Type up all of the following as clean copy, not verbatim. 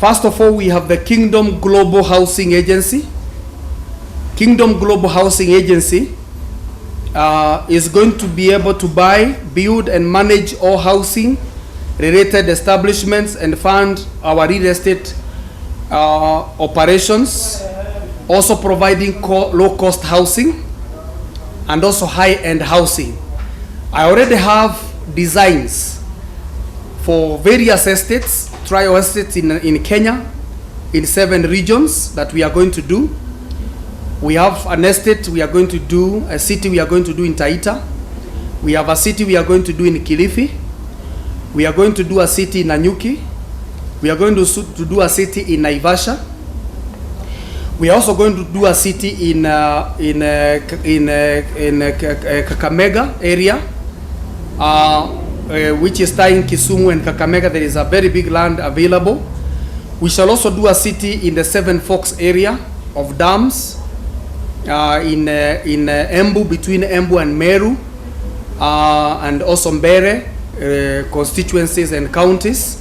First of all, we have the Kingdom Global Housing Agency. Kingdom Global Housing Agency is going to be able to buy, build, and manage all housing related establishments and fund our real estate operations, also providing low-cost housing and also high-end housing. I already have designs for various estates, trial estates in Kenya, in 7 regions that we are going to do. We have an estate we are going to do, a city we are going to do in Taita. We have a city we are going to do in Kilifi. We are going to do a city in Nanyuki. We are going to do a city in Naivasha. We are also going to do a city in Kakamega area, which is tying Kisumu and Kakamega. There is a very big land available. We shall also do a city in the Seven Forks area of dams, in Embu, between Embu and Meru, and also Mbere constituencies and counties,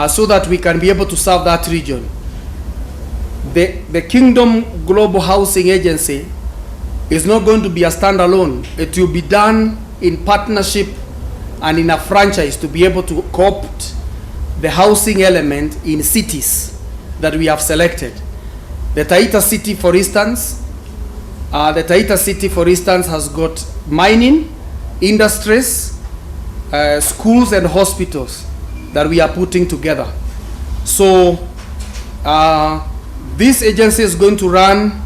so that we can be able to serve that region. The Kingdom Global Housing Agency is not going to be a standalone. It will be done in partnership and in a franchise to be able to co-opt the housing element in cities that we have selected. The Taita city, for instance, has got mining, industries, schools and hospitals that we are putting together. So this agency is going to run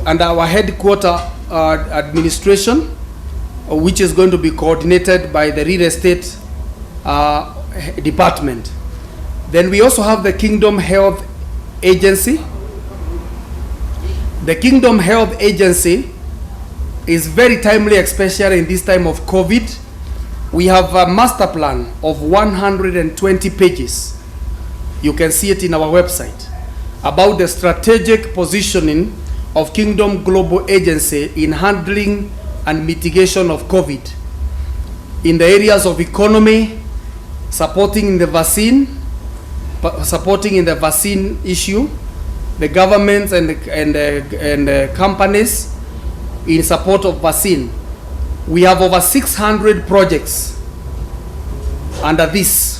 under our headquarter administration, which is going to be coordinated by the real estate department. Then we also have the Kingdom Health Agency. The Kingdom Health Agency is very timely, especially in this time of COVID. We have a master plan of 120 pages. You can see it in our website about the strategic positioning of Kingdom Global Agency in handling and mitigation of COVID in the areas of economy, supporting in the vaccine issue, the governments and companies in support of vaccine. We have over 600 projects under this.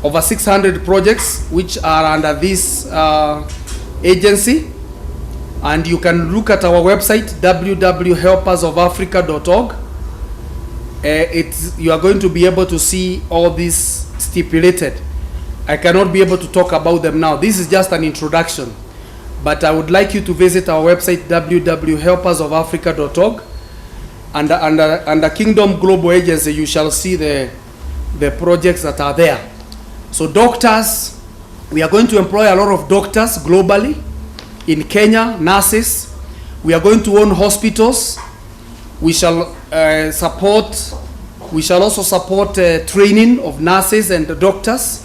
Over 600 projects which are under this agency, and you can look at our website www.helpersofafrica.org. You are going to be able to see all these stipulated. I cannot be able to talk about them now. This is just an introduction, but I would like you to visit our website www.helpersofafrica.org. Under Kingdom Global Agency, you shall see the projects that are there. So doctors, we are going to employ a lot of doctors globally. In Kenya, nurses. We are going to own hospitals. We shall also support training of nurses and doctors,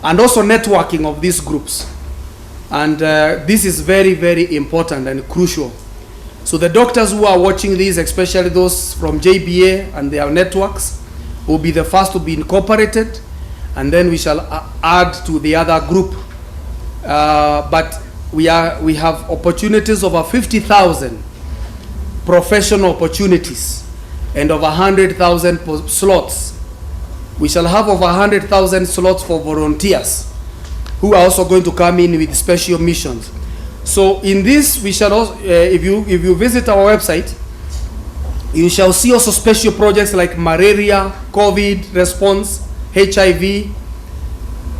and also networking of these groups. And this is very, very important and crucial. So the doctors who are watching this, especially those from JBA and their networks, will be the first to be incorporated, and then we shall add to the other group. But we have opportunities over 50,000 professional opportunities and over 100,000 slots. We shall have over 100,000 slots for volunteers who are also going to come in with special missions. So in this, we shall also, if you visit our website, you shall see also special projects like malaria, COVID response, HIV,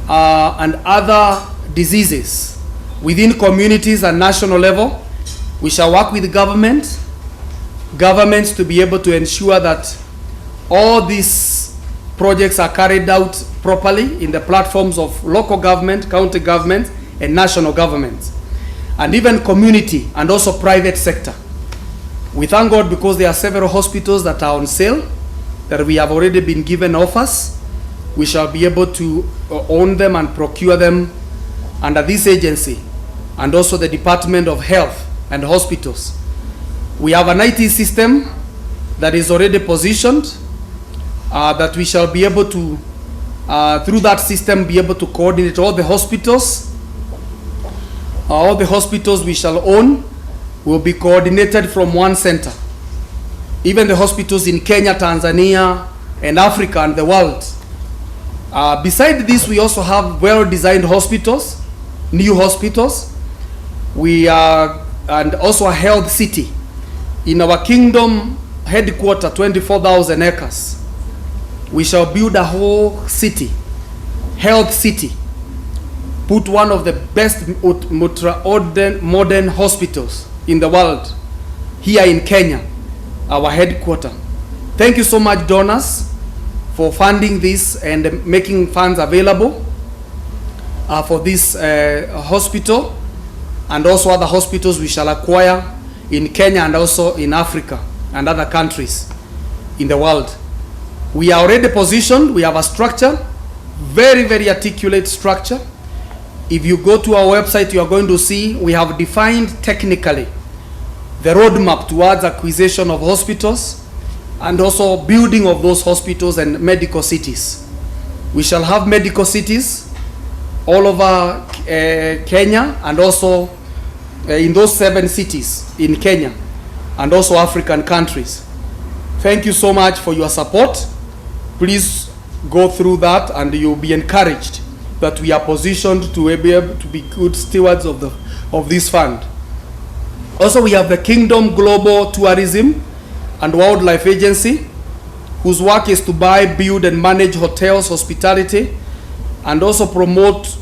and other diseases within communities and national level. We shall work with governments to be able to ensure that all these projects are carried out properly in the platforms of local government, county government, and national governments, and even community and also private sector. We thank God because there are several hospitals that are on sale that we have already been given offers. We shall be able to own them and procure them under this agency, and also the Department of Health and Hospitals. We have an IT system that is already positioned that we shall be able to through that system, be able to coordinate all the hospitals. All the hospitals we shall own will be coordinated from one center. Even the hospitals in Kenya, Tanzania, and Africa and the world. Beside this, we also have well-designed hospitals, new hospitals. We are, and also a health city. In our kingdom headquarters, 24,000 acres. We shall build a whole city, health city. Put one of the best modern hospitals in the world here in Kenya, our headquarters. Thank you so much, donors, for funding this and making funds available for this hospital, and also other hospitals we shall acquire in Kenya and also in Africa and other countries in the world. We are already positioned. We have a structure, very, very articulate structure. If you go to our website, you are going to see we have defined technically the roadmap towards acquisition of hospitals and also building of those hospitals and medical cities. We shall have medical cities all over Kenya, and also in those 7 cities in Kenya and also African countries. Thank you so much for your support. Please go through that and you'll be encouraged that we are positioned to be able to be good stewards of this fund. Also, we have the Kingdom Global Tourism and Wildlife Agency, whose work is to buy, build, and manage hotels, hospitality, and also promote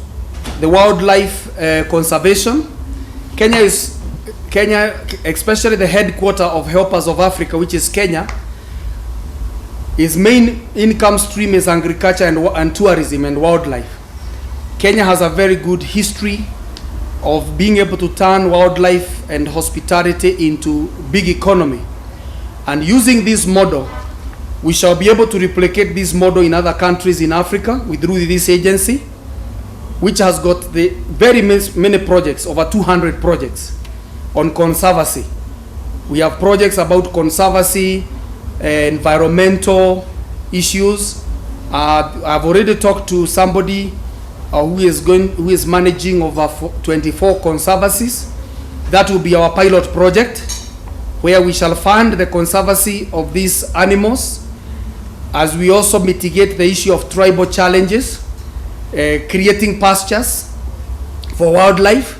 the wildlife conservation. Kenya, especially the headquarters of Helpers of Africa, which is Kenya, its main income stream is agriculture and tourism and wildlife. Kenya has a very good history of being able to turn wildlife and hospitality into big economy. And using this model, we shall be able to replicate this model in other countries in Africa through this agency, which has got the very many projects, over 200 projects on conservancy. We have projects about conservancy, environmental issues. I've already talked to somebody who is managing over 24 conservancies. That will be our pilot project, where we shall fund the conservancy of these animals, as we also mitigate the issue of tribal challenges, creating pastures for wildlife,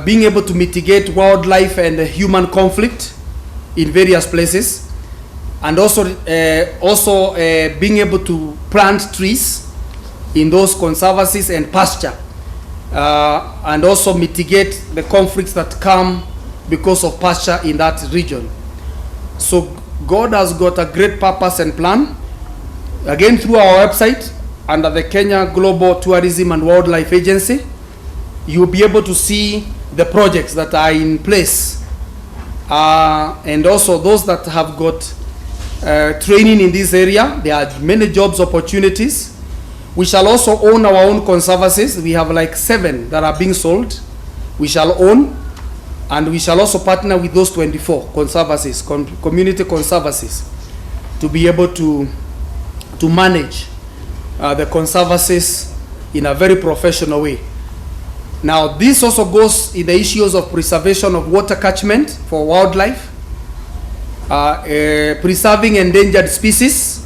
being able to mitigate wildlife and human conflict in various places, and also being able to plant trees in those conservancies and pasture, and also mitigate the conflicts that come because of pasture in that region. So God has got a great purpose and plan. Again, through our website under the Kenya Global Tourism and Wildlife Agency, you'll be able to see the projects that are in place, and also those that have got training in this area. There are many jobs opportunities. We shall also own our own conservancies. We have like 7 that are being sold. We shall own, and we shall also partner with those 24 conservancies, community conservancies, to be able to manage the conservancies in a very professional way. Now, this also goes in the issues of preservation of water catchment for wildlife, preserving endangered species.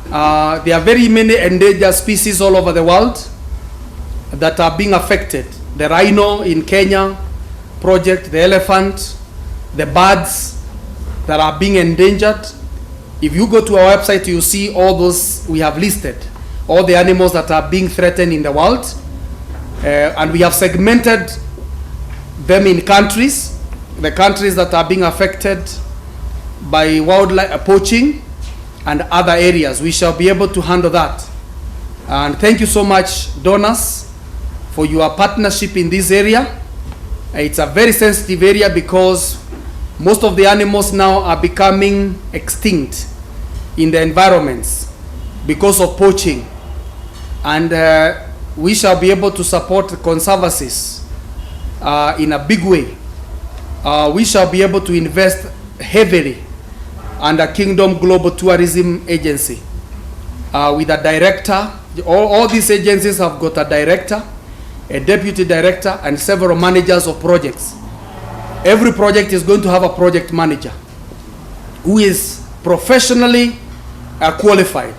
There are very many endangered species all over the world that are being affected. The rhino in Kenya project, the elephant, the birds that are being endangered. If you go to our website, you see all those we have listed, all the animals that are being threatened in the world. And we have segmented them in countries, the countries that are being affected by wildlife poaching and other areas. We shall be able to handle that. And thank you so much, donors, for your partnership in this area. It's a very sensitive area because most of the animals now are becoming extinct in the environments because of poaching. And we shall be able to support the conservancies in a big way. We shall be able to invest heavily under Kingdom Global Tourism Agency. with a director. All these agencies have got a director, a deputy director, and several managers of projects. Every project is going to have a project manager who is professionally qualified.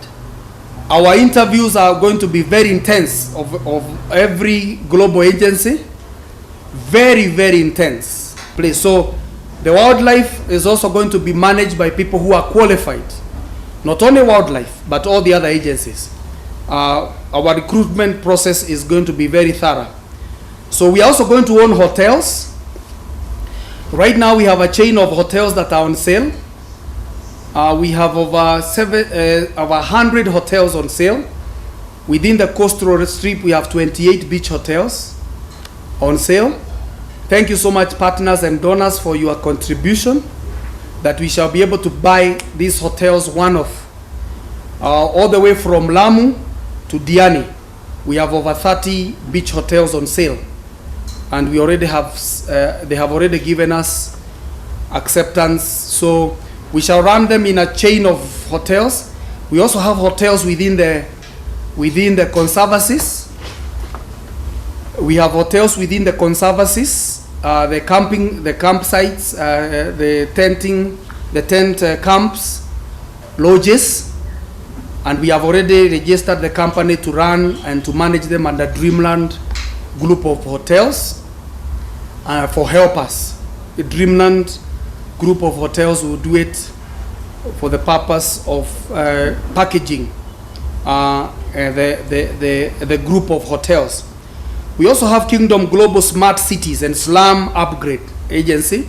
Our interviews are going to be very intense of every global agency. Very, very intense place. So the wildlife is also going to be managed by people who are qualified. Not only wildlife, but all the other agencies. Our recruitment process is going to be very thorough. So we are also going to own hotels. Right now we have a chain of hotels that are on sale. We have over 100 hotels on sale. Within the coastal strip, we have 28 beach hotels on sale. Thank you so much, partners and donors, for your contribution, that we shall be able to buy these hotels one-off. All the way from Lamu to Diani, we have over 30 beach hotels on sale. And we already have, they have already given us acceptance. So we shall run them in a chain of hotels. We also have hotels within the conservancies. We have hotels within the conservancies, the campsites, the tent camps, lodges, and we have already registered the company to run and to manage them under Dreamland group of hotels for helpers. The Dreamland group of hotels will do it for the purpose of packaging the group of hotels. We also have Kingdom Global Smart Cities and Slum Upgrade Agency.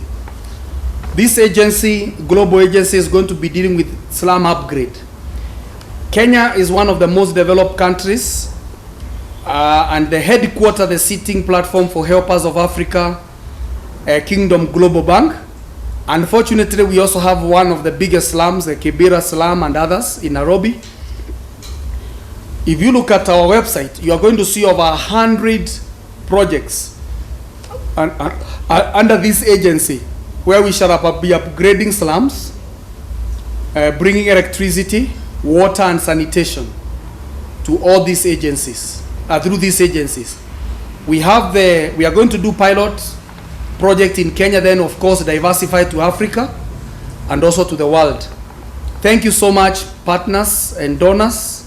This agency, global agency, is going to be dealing with slum upgrade. Kenya is one of the most developed countries, and the headquarters, the sitting platform for Helpers of Africa, Kingdom Global Bank. Unfortunately, we also have one of the biggest slums, the Kibera slum and others in Nairobi. If you look at our website, you are going to see over 100 projects under this agency, where we shall be upgrading slums, bringing electricity, water and sanitation to all these agencies, through these agencies. We are going to do pilot project in Kenya, then of course diversify to Africa and also to the world. Thank you so much, partners and donors,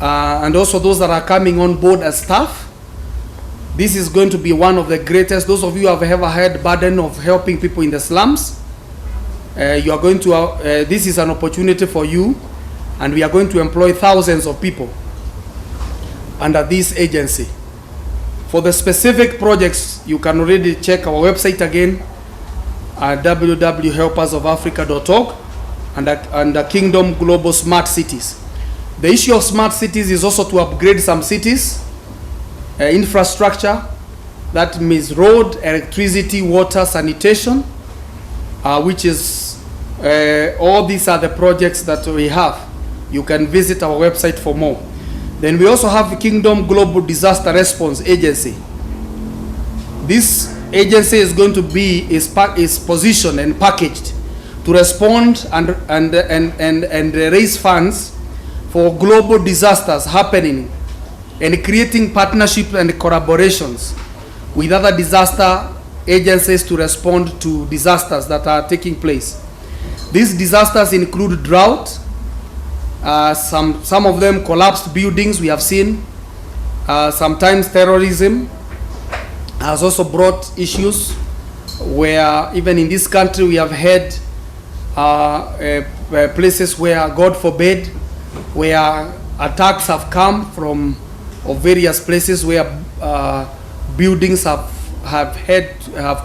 and also those that are coming on board as staff. This is going to be one of the greatest. Those of you who have ever had burden of helping people in the slums, you are going to. This is an opportunity for you, and we are going to employ thousands of people under this agency. For the specific projects, you can already check our website again at www.helpersofafrica.org and Kingdom Global Smart Cities. The issue of smart cities is also to upgrade some cities, infrastructure, that means road, electricity, water, sanitation, which is, all these are the projects that we have. You can visit our website for more. Then we also have the Kingdom Global Disaster Response Agency. This agency is going to be, is positioned and packaged to respond and raise funds for global disasters happening, and creating partnerships and collaborations with other disaster agencies to respond to disasters that are taking place. These disasters include drought, some of them collapsed buildings we have seen, sometimes terrorism has also brought issues where even in this country we have had places where, God forbid, where attacks have come from of various places where buildings have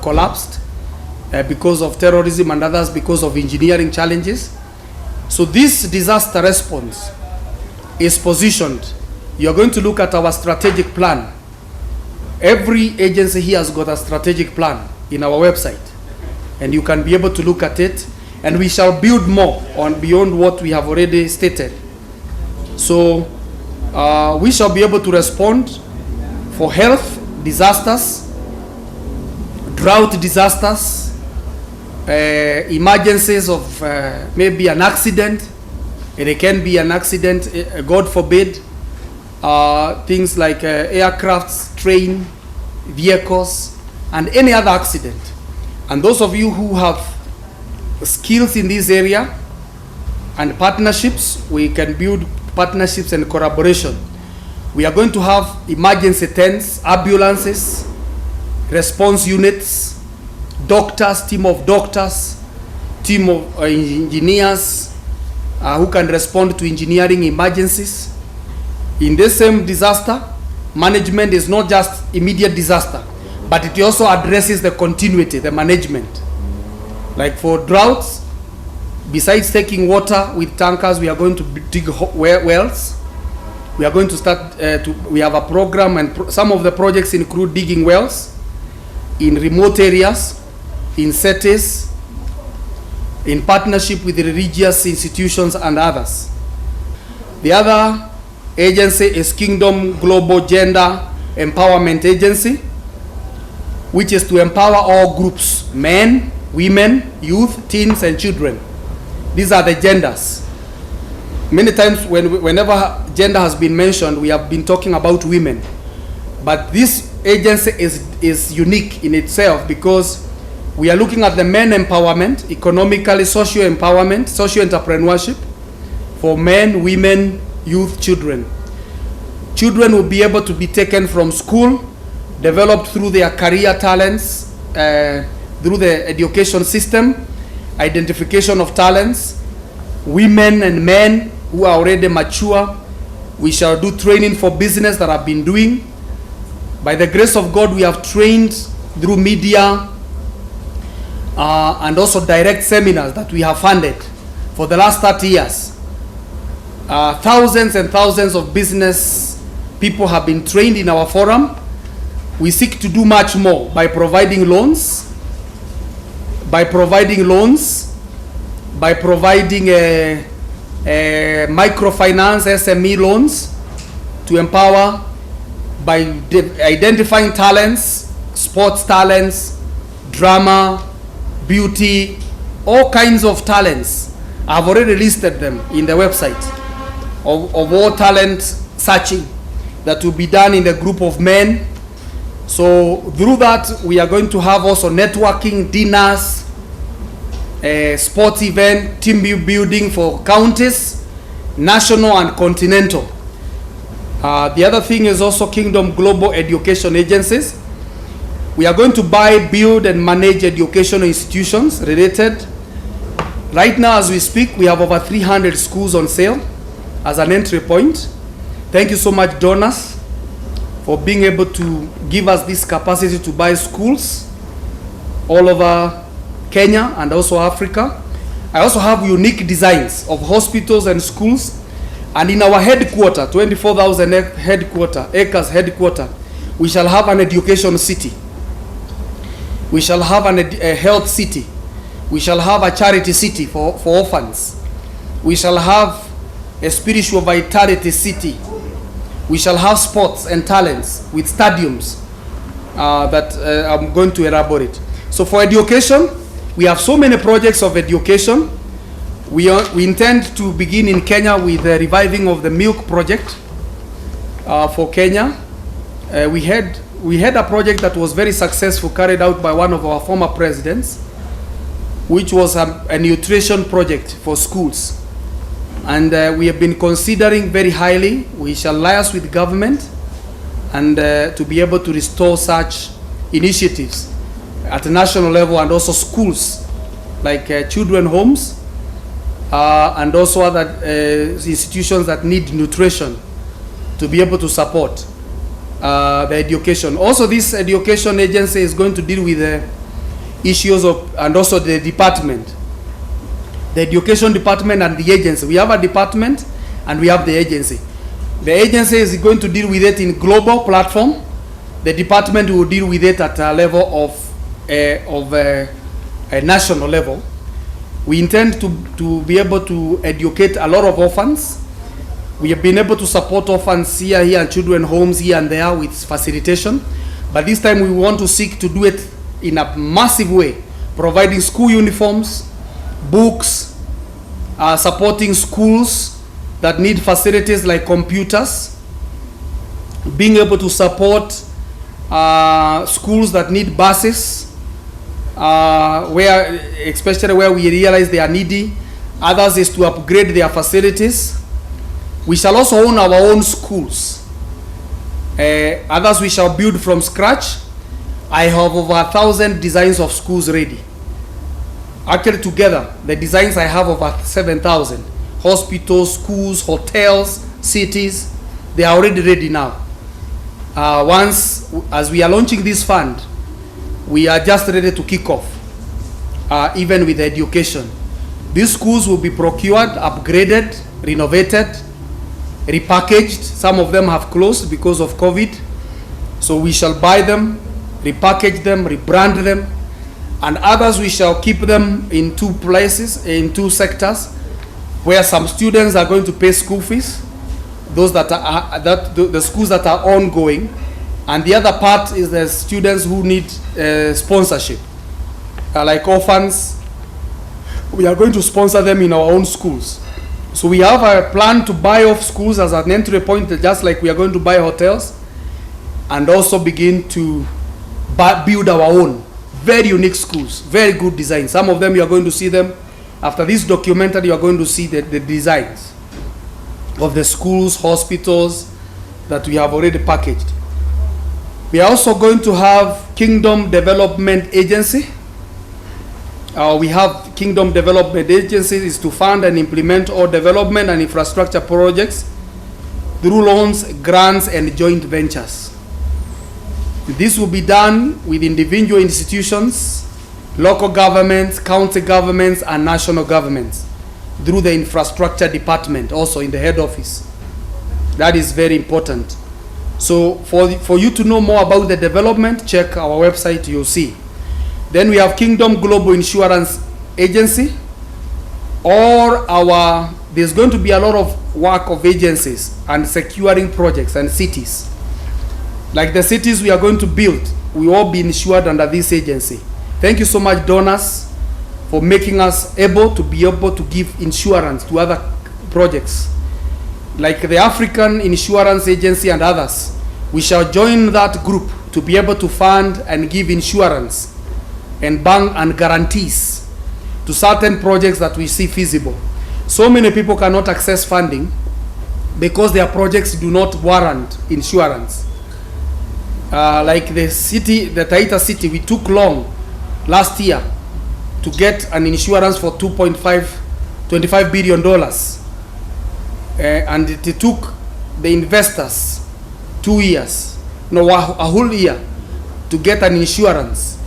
collapsed because of terrorism, and others because of engineering challenges. So this disaster response is positioned. You are going to look at our strategic plan. Every agency here has got a strategic plan in our website, and you can be able to look at it, and we shall build more on beyond what we have already stated. So we shall be able to respond for health disasters, drought disasters, emergencies of maybe an accident, It can be an accident, God forbid, things like aircrafts, train, vehicles, and any other accident. And those of you who have skills in this area and partnerships, we can build partnerships and collaboration. We are going to have emergency tents, ambulances, response units, doctors, team of doctors, team of engineers who can respond to engineering emergencies. In this same disaster, management is not just immediate disaster, but it also addresses the continuity, the management. Like for droughts, besides taking water with tankers, we are going to dig wells. We are going to start, we have a program, and some of the projects include digging wells in remote areas, in cities, in partnership with religious institutions and others. The other agency is Kingdom Global Gender Empowerment Agency, which is to empower all groups, men, women, youth, teens, and children. These are the genders. Many times whenever gender has been mentioned, we have been talking about women. But this agency is unique in itself because we are looking at the men empowerment, economically, social empowerment, social entrepreneurship for men, women, youth, children. Children will be able to be taken from school, developed through their career talents, through the education system, identification of talents. Women and men who are already mature, we shall do training for business that I've been doing. By the grace of God, we have trained through media and also direct seminars that we have funded for the last 30 years. Thousands and thousands of business people have been trained in our forum. We seek to do much more by providing loans, by providing microfinance, SME loans to empower, by identifying talents, sports talents, drama, beauty, all kinds of talents. I've already listed them in the website of all talent searching that will be done in the group of men. So through that, we are going to have also networking, dinners, sports event, team building for counties, national and continental. The other thing is also Kingdom Global Education Agencies. We are going to buy, build, and manage educational institutions related. Right now, as we speak, we have over 300 schools on sale as an entry point. Thank you so much, donors, for being able to give us this capacity to buy schools all over Kenya and also Africa. I also have unique designs of hospitals and schools. And in our headquarter, 24,000 acres headquarter, we shall have an education city. We shall have a health city. We shall have a charity city for orphans. We shall have a spiritual vitality city. We shall have sports and talents with stadiums that I'm going to elaborate. So for education, we have so many projects of education. We intend to begin in Kenya with the reviving of the milk project for Kenya. We had a project that was very successful, carried out by one of our former presidents, which was a nutrition project for schools. And we have been considering very highly, we shall liaise with government and to be able to restore such initiatives at a national level, and also schools like children homes and also other institutions that need nutrition to be able to support the education. Also, this education agency is going to deal with the issues of, and also the department, the education department and the agency. We have a department and we have the agency. The agency is going to deal with it in global platform. The department will deal with it at a level of a national level. We intend to be able to educate a lot of orphans. We have been able to support orphans here and children homes here and there with facilitation. But this time we want to seek to do it in a massive way, providing school uniforms, books, supporting schools that need facilities like computers, being able to support schools that need buses, especially where we realize they are needy. Others is to upgrade their facilities. We shall also own our own schools. Others we shall build from scratch. I have over 1,000 designs of schools ready. Actually together, the designs I have over 7,000. Hospitals, schools, hotels, cities, they are already ready now. As we are launching this fund, we are just ready to kick off, even with education. These schools will be procured, upgraded, renovated, repackaged. Some of them have closed because of COVID. So we shall buy them, repackage them, rebrand them, and others we shall keep them in two places, in two sectors, where some students are going to pay school fees, those that are the schools that are ongoing, and the other part is the students who need sponsorship, like orphans. We are going to sponsor them in our own schools. So we have a plan to buy off schools as an entry point, just like we are going to buy hotels, and also begin to build our own very unique schools, very good design. Some of them you are going to see them. After this documentary, you are going to see the designs of the schools, hospitals that we have already packaged. We are also going to have Kingdom Development Agency. We have Kingdom Development Agency is to fund and implement all development and infrastructure projects through loans, grants, and joint ventures. This will be done with individual institutions, local governments, county governments, and national governments through the infrastructure department, also in the head office. That is very important. So for you to know more about the development, check our website, you'll see. Then we have Kingdom Global Insurance Agency. There's going to be a lot of work of agencies and securing projects and cities. Like the cities we are going to build, we will all be insured under this agency. Thank you so much, donors, for making us able to give insurance to other projects. Like the African Insurance Agency and others, we shall join that group to be able to fund and give insurance and bank and guarantees to certain projects that we see feasible. So many people cannot access funding because their projects do not warrant insurance. Like the Taita city, we took long last year to get an insurance for $25 billion. And it took the investors 2 years, no, a whole year to get an insurance.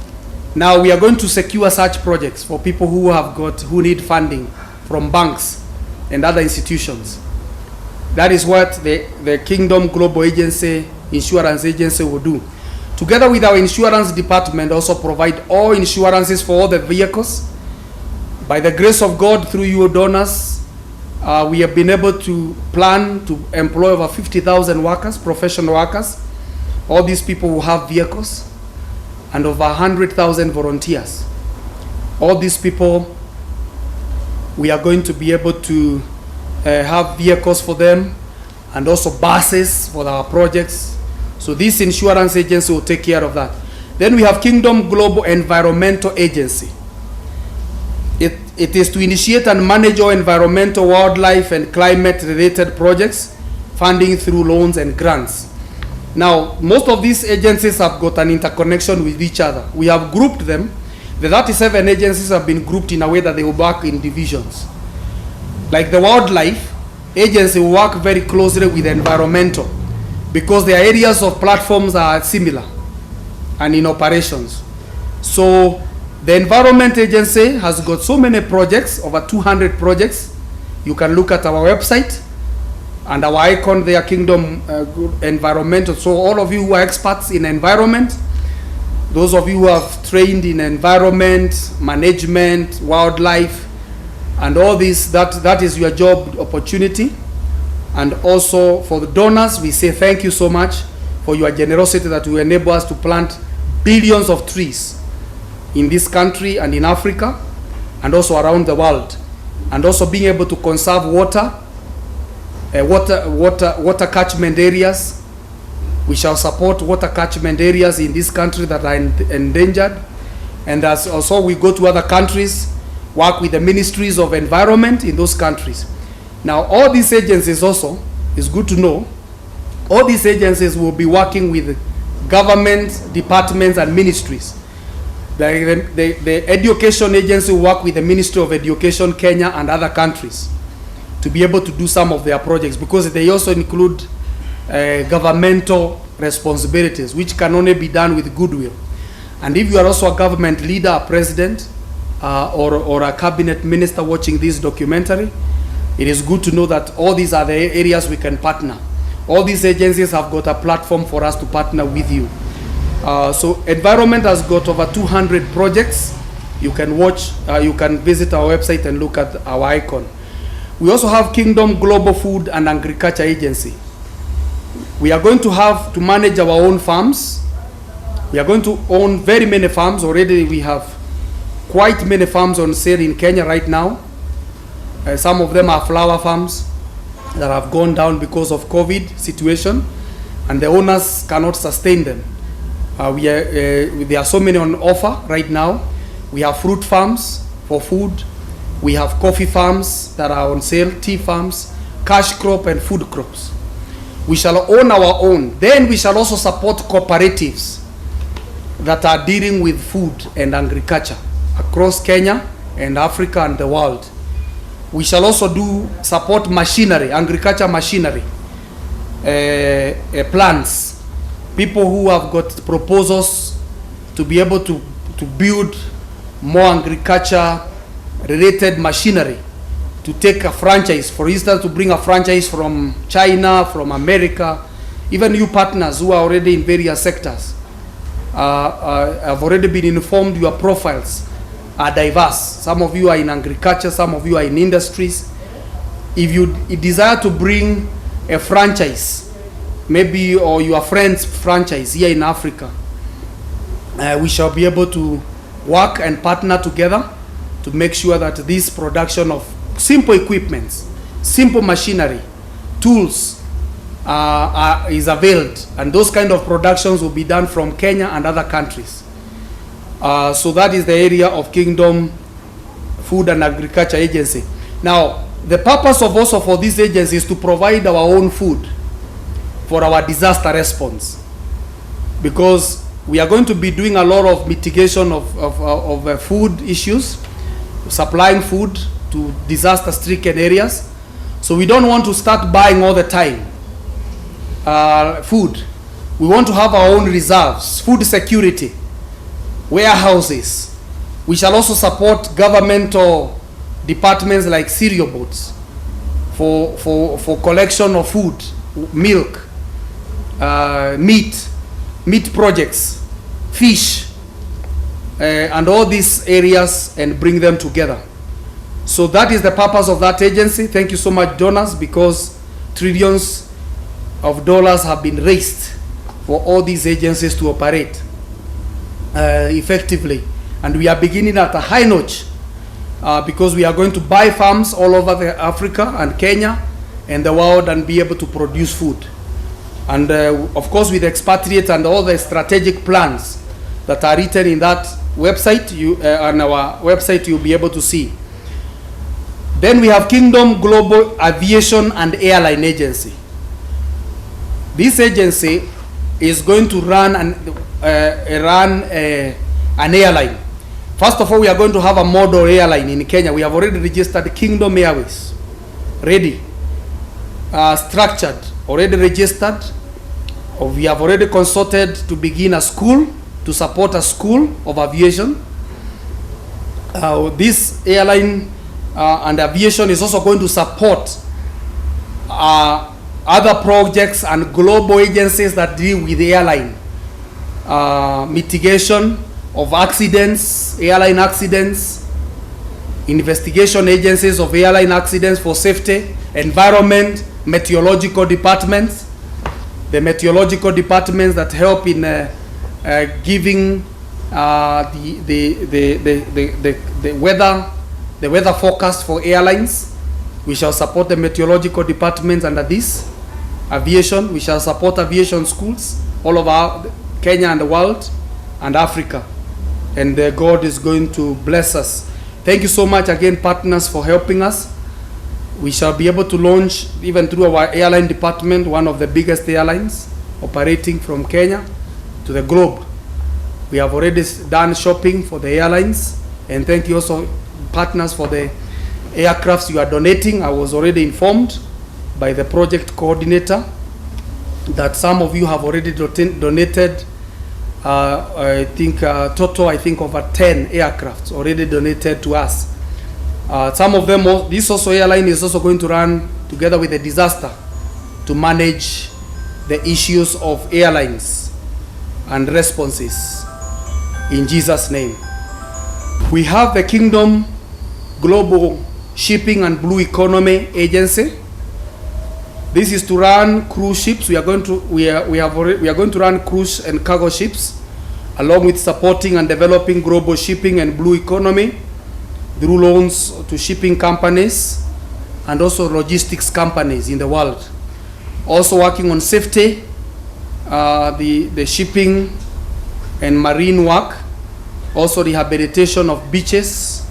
Now we are going to secure such projects for people who need funding from banks and other institutions. That is what the Kingdom Global Agency, Insurance Agency will do. Together with our insurance department, also provide all insurances for all the vehicles. By the grace of God, through you donors, we have been able to plan to employ over 50,000 workers, professional workers. All these people will have vehicles, and over 100,000 volunteers. All these people, we are going to be able to have vehicles for them, and also buses for our projects. So this insurance agency will take care of that. Then we have Kingdom Global Environmental Agency. It is to initiate and manage all environmental, wildlife, and climate-related projects, funding through loans and grants. Now, most of these agencies have got an interconnection with each other. We have grouped them. The 37 agencies have been grouped in a way that they will work in divisions. Like the wildlife agency will work very closely with environmental, because their areas of platforms are similar and in operations. So the Environment Agency has got so many projects, over 200 projects. You can look at our website and our icon there, Kingdom Environmental. So all of you who are experts in environment, those of you who have trained in environment, management, wildlife, and all this, that is your job opportunity. And also for the donors, we say thank you so much for your generosity that will enable us to plant billions of trees in this country and in Africa and also around the world. and also being able to conserve water, water catchment areas. We shall support water catchment areas in this country that are endangered. And as also we go to other countries, work with the ministries of environment in those countries. Now, all these agencies also, it's good to know, all these agencies will be working with government departments and ministries. The education agency will work with the Ministry of Education, Kenya, and other countries to be able to do some of their projects, because they also include governmental responsibilities, which can only be done with goodwill. And if you are also a government leader, a president, or a cabinet minister watching this documentary, it is good to know that all these are the areas we can partner. All these agencies have got a platform for us to partner with you. So environment has got over 200 projects. You can watch, you can visit our website and look at our icon. We also have Kingdom Global Food and Agriculture Agency. We are going to have to manage our own farms. We are going to own very many farms. Already we have quite many farms on sale in Kenya right now. Some of them are flower farms that have gone down because of COVID situation, and the owners cannot sustain them. There are so many on offer right now. We have fruit farms for food. We have coffee farms that are on sale, tea farms, cash crop and food crops. We shall own our own. Then we shall also support cooperatives that are dealing with food and agriculture across Kenya and Africa and the world. We shall also support machinery, agriculture machinery, plants, people who have got proposals to be able to build more agriculture related machinery, to take a franchise, for instance, to bring a franchise from China, from America. Even you partners who are already in various sectors have already been informed your profiles are diverse. Some of you are in agriculture, some of you are in industries. If you desire to bring a franchise, maybe, or your friend's franchise here in Africa, we shall be able to work and partner together to make sure that this production of simple equipments, simple machinery, tools is availed, and those kind of productions will be done from Kenya and other countries. So that is the area of Kingdom Food and Agriculture Agency. Now, the purpose of also for this agency is to provide our own food for our disaster response, because we are going to be doing a lot of mitigation of food issues, supplying food to disaster-stricken areas. So we don't want to start buying all the time food. We want to have our own reserves, food security, warehouses. We shall also support governmental departments like cereal boards for collection of food, milk, meat projects, fish, and all these areas, and bring them together. So that is the purpose of that agency. Thank you so much, donors, because trillions of dollars have been raised for all these agencies to operate effectively. And we are beginning at a high notch because we are going to buy farms all over Africa and Kenya and the world and be able to produce food. And of course, with expatriate and all the strategic plans that are written in that website, on our website, you'll be able to see. Then we have Kingdom Global Aviation and Airline Agency. This agency is going to run an airline. First of all, we are going to have a model airline in Kenya. We have already registered Kingdom Airways, ready, structured, already registered. We have already consulted to begin a school, to support a school of aviation. This airline and aviation is also going to support other projects and global agencies that deal with airline mitigation of accidents, airline accidents, investigation agencies of airline accidents for safety, environment, meteorological departments, the meteorological departments that help in giving the weather the weather forecast for airlines. We shall support the meteorological departments under this. Aviation, we shall support aviation schools all over Kenya and the world and Africa. And God is going to bless us. Thank you so much again, partners, for helping us. We shall be able to launch, even through our airline department, one of the biggest airlines operating from Kenya to the globe. We have already done shopping for the airlines, and thank you also, partners, for the aircrafts you are donating. I was already informed by the project coordinator that some of you have already donated. I think total, over 10 aircrafts already donated to us. Some of them, this also airline is also going to run together with the disaster to manage the issues of airlines and responses. In Jesus' name. We have the Kingdom Global Shipping and Blue Economy Agency. This is to run cruise ships. We are going to run cruise and cargo ships, along with supporting and developing global shipping and blue economy through loans to shipping companies and also logistics companies in the world. Also working on safety, the shipping and marine work, also rehabilitation of beaches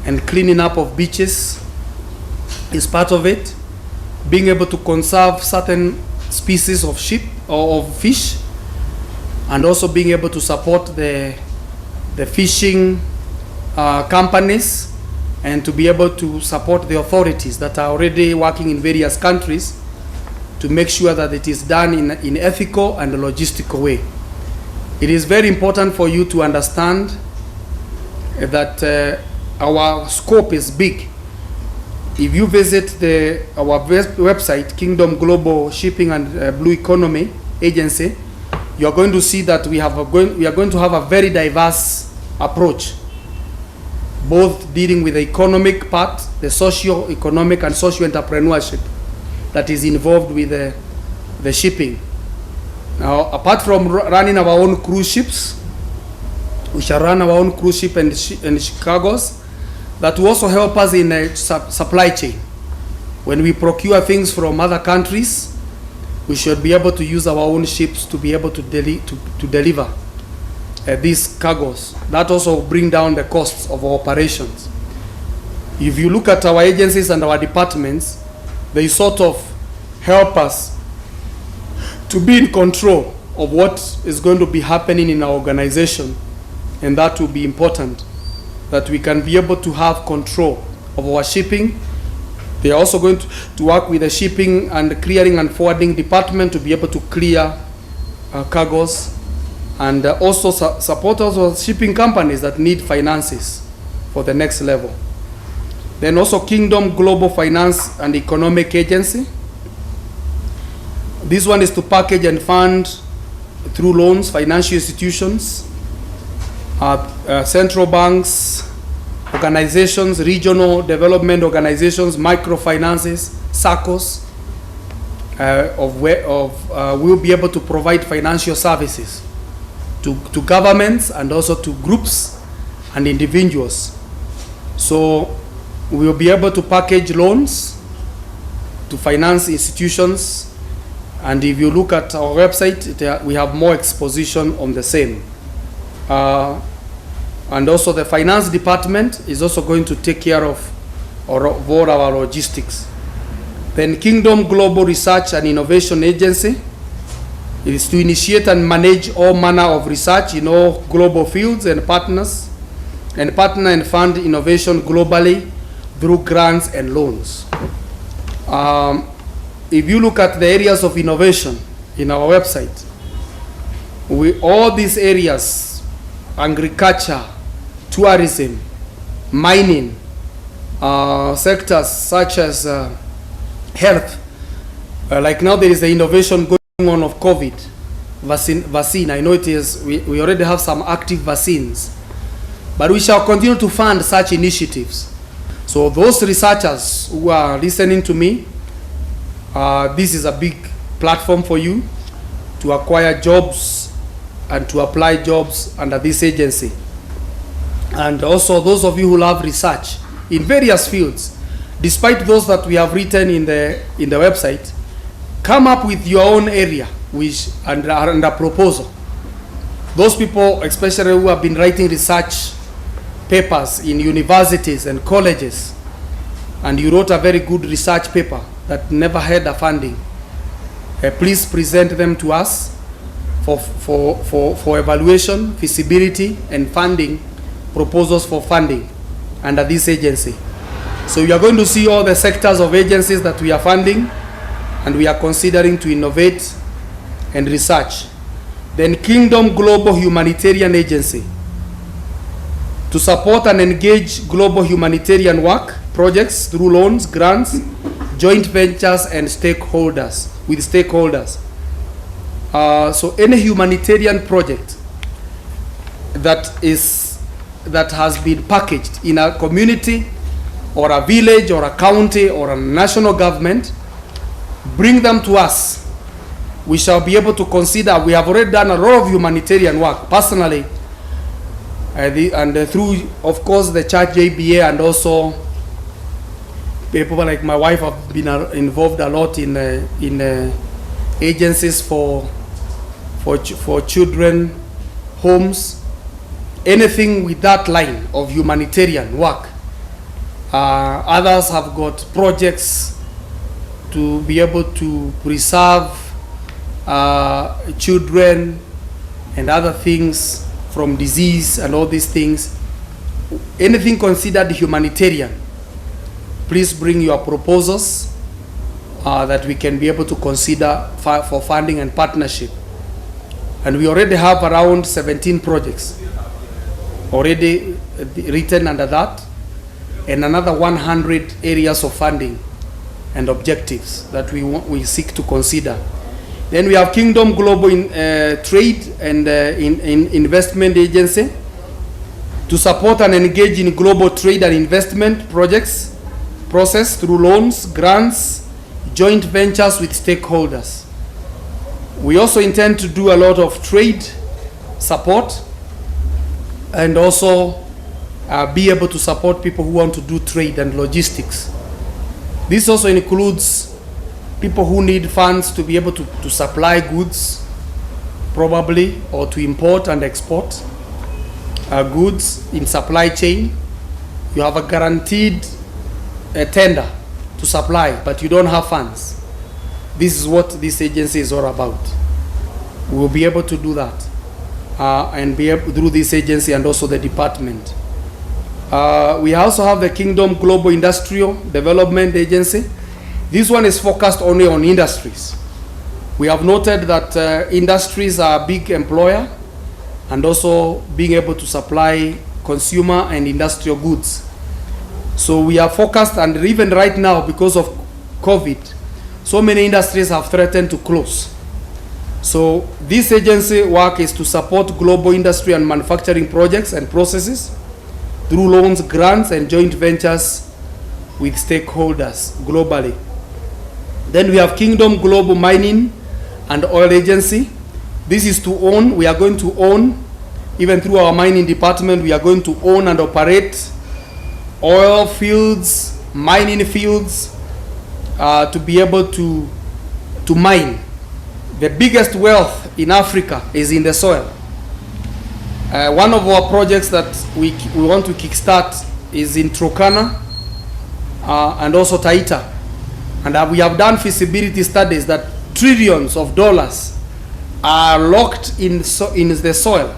and cleaning up of beaches is part of it. Being able to conserve certain species of ship or of fish, and also being able to support the fishing companies, and to be able to support the authorities that are already working in various countries to make sure that it is done in ethical and logistical way. It is very important for you to understand that our scope is big. If you visit our website, Kingdom Global Shipping and Blue Economy Agency, you are going to see that we are going to have a very diverse approach, both dealing with the economic part, the socio-economic and socio-entrepreneurship that is involved with the shipping. Now, apart from running our own cruise ships, we shall run our own cruise ship and cargos that will also help us in a supply chain. When we procure things from other countries, we should be able to use our own ships to be able to deliver these cargos. That also bring down the costs of our operations. If you look at our agencies and our departments, they sort of help us to be in control of what is going to be happening in our organization, and that will be important, that we can be able to have control of our shipping. They are also going to work with the shipping and clearing and forwarding department to be able to clear cargos, and also support also shipping companies that need finances for the next level. Then also Kingdom Global Finance and Economic Agency. This one is to package and fund through loans, financial institutions, central banks, organizations, regional development organizations, microfinances, SACCOs, we'll be able to provide financial services to governments and also to groups and individuals. So we'll be able to package loans to finance institutions, and if you look at our website, we have more exposition on the same. And also the finance department is also going to take care of all our logistics. Then Kingdom Global Research and Innovation Agency is to initiate and manage all manner of research in all global fields and partner and fund innovation globally through grants and loans. If you look at the areas of innovation in our website, all these areas, agriculture, tourism, mining, sectors such as health, like now there is the innovation going on of COVID vaccine. I know it is, we already have some active vaccines, but we shall continue to fund such initiatives. So those researchers who are listening to me, this is a big platform for you to acquire jobs and to apply jobs under this agency. And also those of you who love research, in various fields, despite those that we have written in the website. Come up with your own area and a proposal. Those people, especially who have been writing research papers in universities and colleges, and you wrote a very good research paper that never had a funding, please present them to us for evaluation, feasibility, and funding, proposals for funding under this agency. So you are going to see all the sectors of agencies that we are funding and we are considering to innovate and research. Then Kingdom Global Humanitarian Agency, to support and engage global humanitarian work projects through loans, grants, joint ventures, and stakeholders. So any humanitarian project that has been packaged in a community or a village or a county or a national government, bring them to us. We shall be able to consider. We have already done a lot of humanitarian work personally, and through, of course, the church JBA, and also people like my wife have been involved a lot in agencies for children, homes, anything with that line of humanitarian work. Others have got projects to be able to preserve children and other things from disease and all these things. Anything considered humanitarian, please bring your proposals that we can be able to consider for funding and partnership. And we already have around 17 projects already written under that, and another 100 areas of funding and objectives that we seek to consider. Then we have Kingdom Global Trade and Investment Agency, to support and engage in global trade and investment process through loans, grants, joint ventures with stakeholders. We also intend to do a lot of trade support and also be able to support people who want to do trade and logistics. This also includes people who need funds to be able to supply goods, probably, or to import and export goods in supply chain. You have a guaranteed tender to supply, but you don't have funds. This is what this agency is all about. We will be able to do that and be able through this agency and also the department. We also have the Kingdom Global Industrial Development Agency. This one is focused only on industries. We have noted that industries are a big employer and also being able to supply consumer and industrial goods. So we are focused, and even right now, because of COVID, so many industries have threatened to close. So this agency work is to support global industry and manufacturing projects and processes through loans, grants, and joint ventures with stakeholders globally. Then we have Kingdom Global Mining and Oil Agency. This is to own. We are going to own, even through our mining department, we are going to own and operate oil fields, mining fields, to be able to mine. The biggest wealth in Africa is in the soil. One of our projects that we want to kickstart is in Turkana and also Taita. And we have done feasibility studies that trillions of dollars are locked in the soil,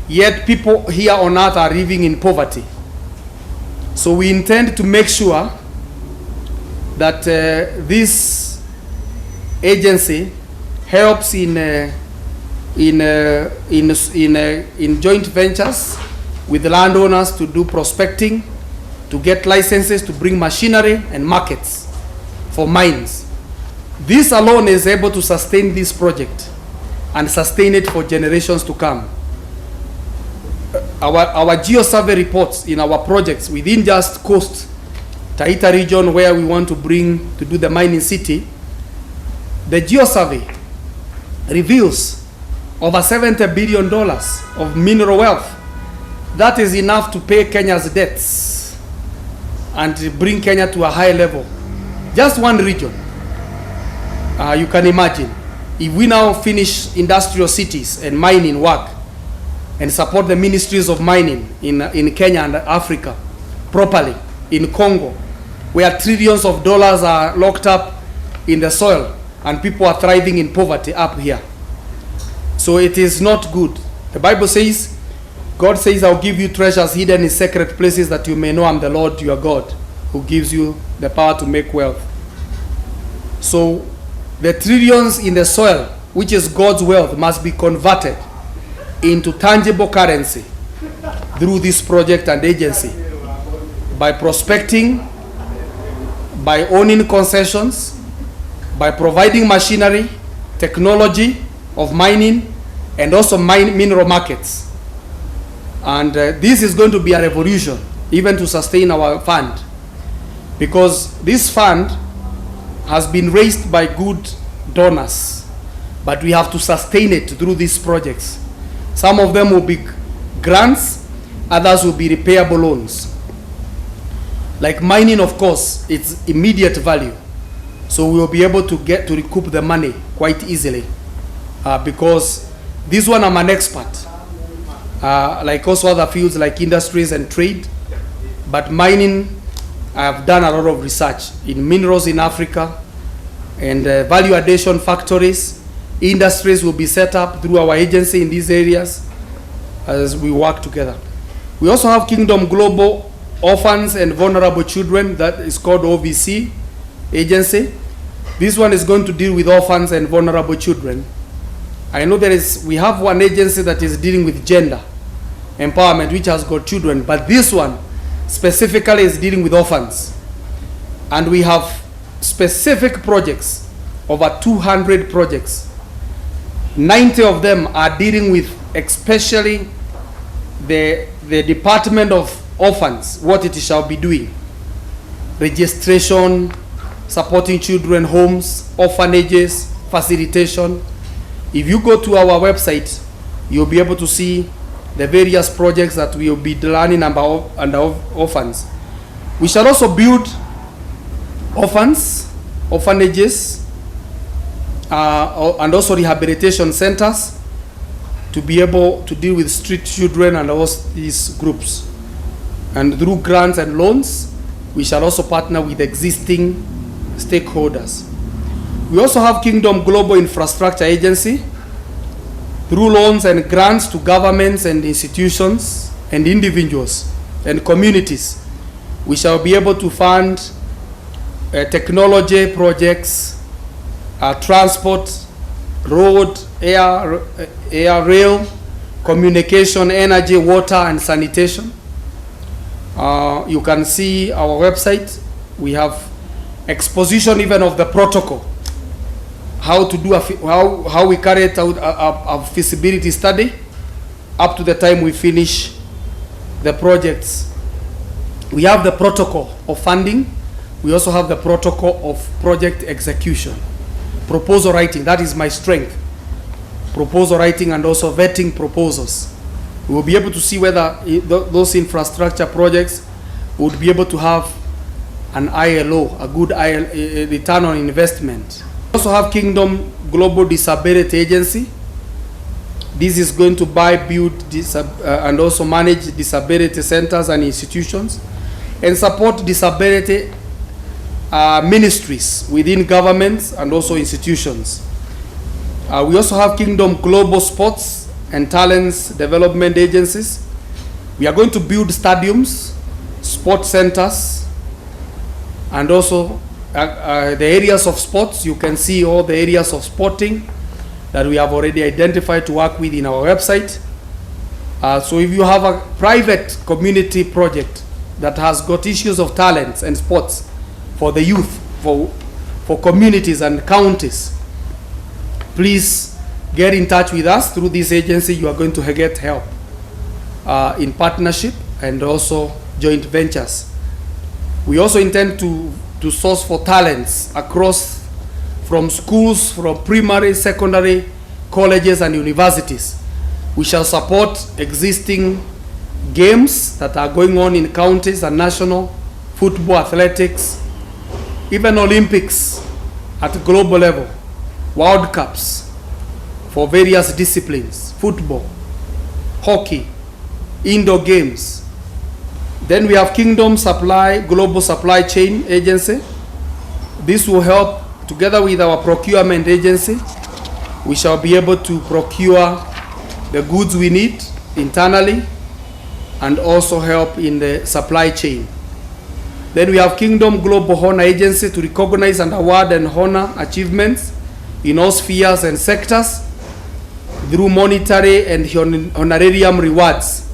yet people here on earth are living in poverty. So we intend to make sure that this agency helps in joint ventures with the landowners to do prospecting, to get licenses to bring machinery and markets for mines. This alone is able to sustain this project and sustain it for generations to come. Our geo-survey reports in our projects within just coast, Taita region, where we want to do the mining city, the geo-survey reveals over $70 billion of mineral wealth. That is enough to pay Kenya's debts. and bring Kenya to a high level. Just one region. You can imagine. If we now finish industrial cities and mining work and support the ministries of mining in Kenya and Africa properly, in Congo, where trillions of dollars are locked up in the soil and people are thriving in poverty up here. So it is not good. The Bible says, God says, I'll give you treasures hidden in secret places that you may know I'm the Lord your God who gives you the power to make wealth. So the trillions in the soil, which is God's wealth, must be converted into tangible currency through this project and agency, by prospecting, by owning concessions, by providing machinery, technology of mining, and also mineral markets. And this is going to be a revolution, even to sustain our fund, because this fund has been raised by good donors, but we have to sustain it through these projects. Some of them will be grants, others will be repayable loans. Like mining, of course, it's immediate value, so we will be able to recoup the money quite easily, because this one I'm an expert, like also other fields like industries and trade, but mining, I have done a lot of research in minerals in Africa, and value addition factories. Industries will be set up through our agency in these areas as we work together. We also have Kingdom Global Orphans and Vulnerable Children, that is called OVC agency. This one is going to deal with orphans and vulnerable children. I know we have one agency that is dealing with gender empowerment, which has got children, but this one specifically is dealing with orphans. And we have specific projects, over 200 projects. 90 of them are dealing with especially the Department of Orphans, what it shall be doing. Registration, supporting children homes, orphanages, facilitation. If you go to our website, you'll be able to see the various projects that we will be learning about under orphans. We shall also build orphanages, and also rehabilitation centers to be able to deal with street children and all these groups. And through grants and loans, we shall also partner with existing stakeholders. We also have Kingdom Global Infrastructure Agency. Through loans and grants to governments and institutions and individuals and communities, we shall be able to fund technology projects, transport, road, air, rail, communication, energy, water, and sanitation. You can see our website. We have exposition even of the protocol, how to do how we carry it out a feasibility study up to the time we finish the projects. We have the protocol of funding. We also have the protocol of project execution. Proposal writing, that is my strength. Proposal writing and also vetting proposals. We will be able to see whether those infrastructure projects would be able to have an ILO, a good return on investment. We also have Kingdom Global Disability Agency. This is going to buy, build, and also manage disability centers and institutions, and support disability ministries within governments and also institutions. We also have Kingdom Global Sports and Talents Development Agencies. We are going to build stadiums, sports centers, and also the areas of sports. You can see all the areas of sporting that we have already identified to work with in our website. So if you have a private community project that has got issues of talents and sports for the youth, for communities and counties, please get in touch with us through this agency. You are going to get help in partnership and also joint ventures. We also intend to source for talents across, from schools, from primary, secondary, colleges and universities. We shall support existing games that are going on in counties and national football, athletics, even Olympics at global level, World Cups for various disciplines, football, hockey, indoor games. Then we have Kingdom Supply, Global Supply Chain Agency. This will help, together with our procurement agency, we shall be able to procure the goods we need internally and also help in the supply chain. Then we have Kingdom Global Honor Agency to recognize and award and honor achievements in all spheres and sectors through monetary and honorarium rewards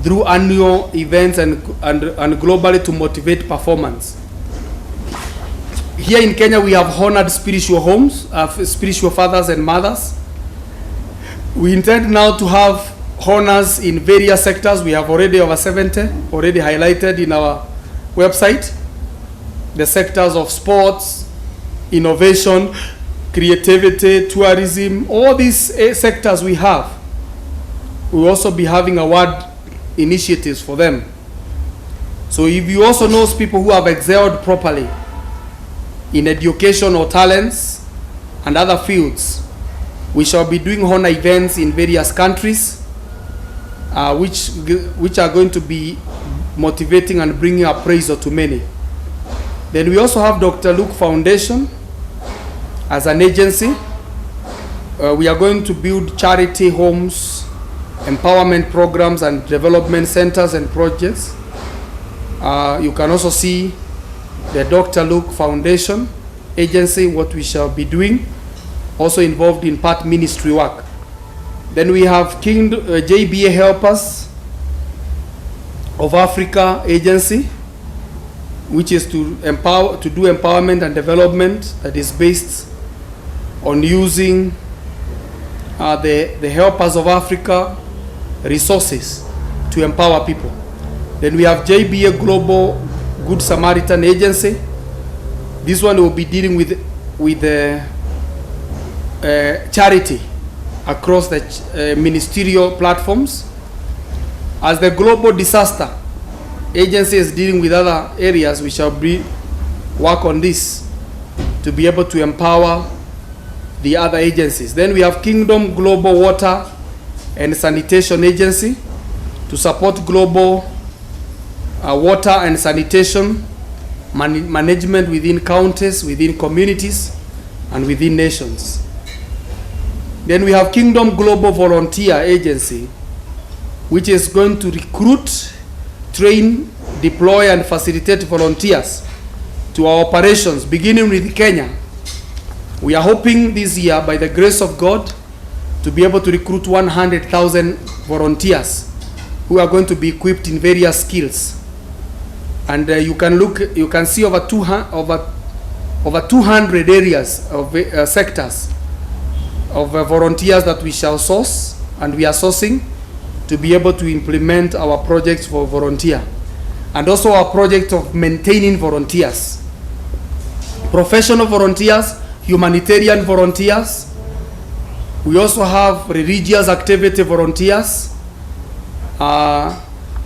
through annual events and globally to motivate performance. Here in Kenya, we have honored spiritual homes, spiritual fathers and mothers. We intend now to have honors in various sectors. We have already over 70, already highlighted in our website. The sectors of sports, innovation, creativity, tourism, all these sectors we have. We'll also be having award initiatives for them. So if you also know people who have excelled properly in education or talents and other fields, we shall be doing honor events in various countries, which are going to be motivating and bringing appraisal to many. Then we also have Dr. Luke Foundation as an agency. We are going to build charity homes, empowerment programs and development centers and projects. You can also see the Dr. Luke Foundation agency, what we shall be doing, also involved in part ministry work. Then we have JBA Helpers of Africa agency, which is to do empowerment and development that is based on using the Helpers of Africa resources to empower people. Then we have JBA Global Good Samaritan Agency. This one will be dealing with charity across the ministerial platforms. As the Global Disaster Agency is dealing with other areas, we shall work on this to be able to empower the other agencies. Then we have Kingdom Global Water and Sanitation Agency to support global water and sanitation management within counties, within communities, and within nations. Then we have Kingdom Global Volunteer Agency, which is going to recruit, train, deploy, and facilitate volunteers to our operations, beginning with Kenya. We are hoping this year, by the grace of God, to be able to recruit 100,000 volunteers who are going to be equipped in various skills. And you can see over 200 areas of sectors of volunteers that we shall source, and we are sourcing to be able to implement our projects for volunteer, and also our project of maintaining volunteers, professional volunteers, humanitarian volunteers. We also have religious activity volunteers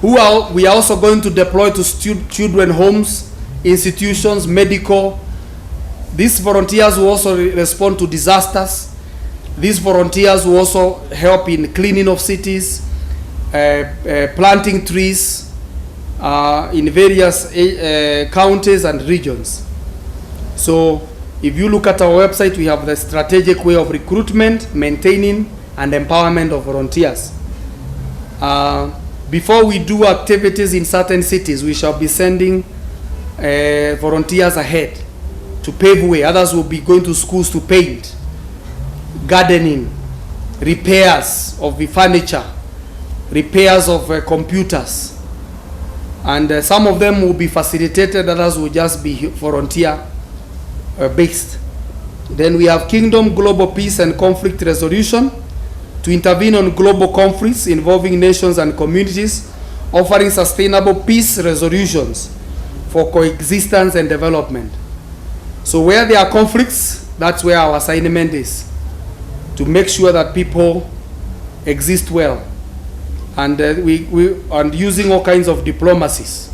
we are also going to deploy to children homes, institutions, medical. These volunteers will also respond to disasters. These volunteers will also help in cleaning of cities, planting trees in various counties and regions. So if you look at our website, we have the strategic way of recruitment, maintaining, and empowerment of volunteers. Before we do activities in certain cities, we shall be sending volunteers ahead to pave way. Others will be going to schools to paint, gardening, repairs of the furniture, repairs of computers. And some of them will be facilitated, others will just be volunteer based. Then we have Kingdom Global Peace and Conflict Resolution to intervene on global conflicts involving nations and communities, offering sustainable peace resolutions for coexistence and development. So where there are conflicts, that's where our assignment is, to make sure that people exist well, and we using all kinds of diplomacies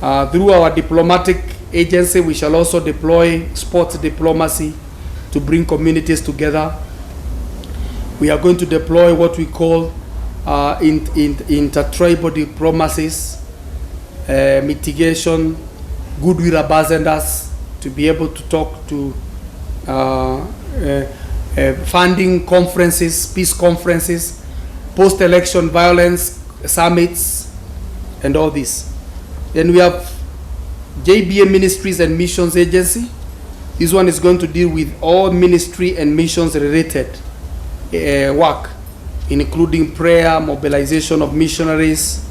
Through our diplomatic agency, we shall also deploy sports diplomacy to bring communities together. We are going to deploy what we call intertribal diplomacies, mitigation, goodwill ambassadors, to be able to talk to funding conferences, peace conferences, post-election violence summits, and all this. Then we have JBA Ministries and Missions Agency. This one is going to deal with all ministry and missions related work, including prayer, mobilization of missionaries